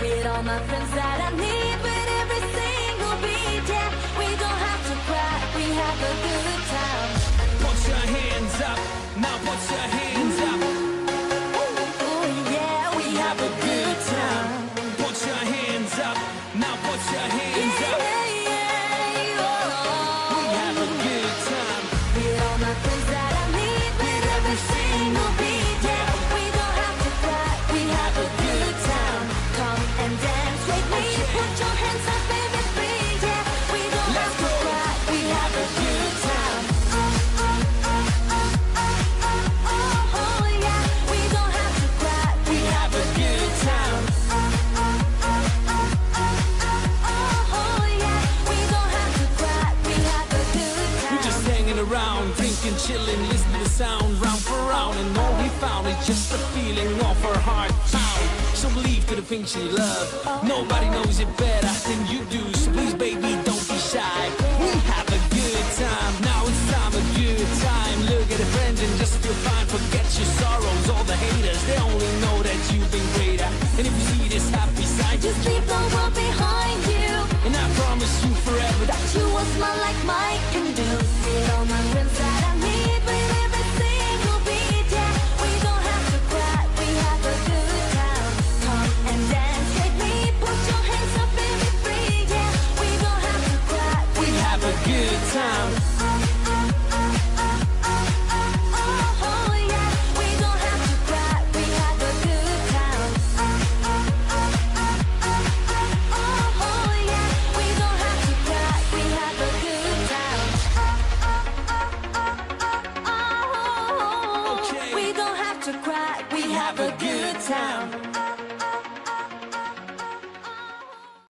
With all my friends that I need, with every single beat, yeah. We don't have to cry, we have a good time. Put your hands up, now put your hands up. Ooh, yeah, we have a good time. Put your hands up, now put your hands up. Yeah, yeah, oh. We have a good time. With all my friends that I need, with every single beat, yeah. We don't have to cry, we have a good time. Come and dance with me, put your hands up, baby, please, yeah. We don't have to cry, we have a good time. Oh, yeah, we don't have to cry, we have a good time. Oh, yeah, we don't have to cry, we have a good time. We're just hanging around, drinking, chilling, listening to sound round for round, and all we found is just a feeling of our heart pound. So believe to the things you love. Nobody knows it better than you do. So please, baby, don't be shy. We have a good time. Now it's time, a good time. Look at a friend and just feel fine. Forget your sorrows, all the haters. They only know that you've been greater. And if you see this happy side, Just leave the world behind you. and I promise you forever that You will smile like Mike can do. With all my friends that I need, with every single beat, yeah. We don't have to cry, we have a good time. Come and dance with me, put your hands up and be free, yeah. We don't have to cry, we have a good time. oh yeah. We don't have to cry, we have a good time. Oh yeah, we don't have to cry, we have a good time. Okay. We don't have to cry, we have a good time.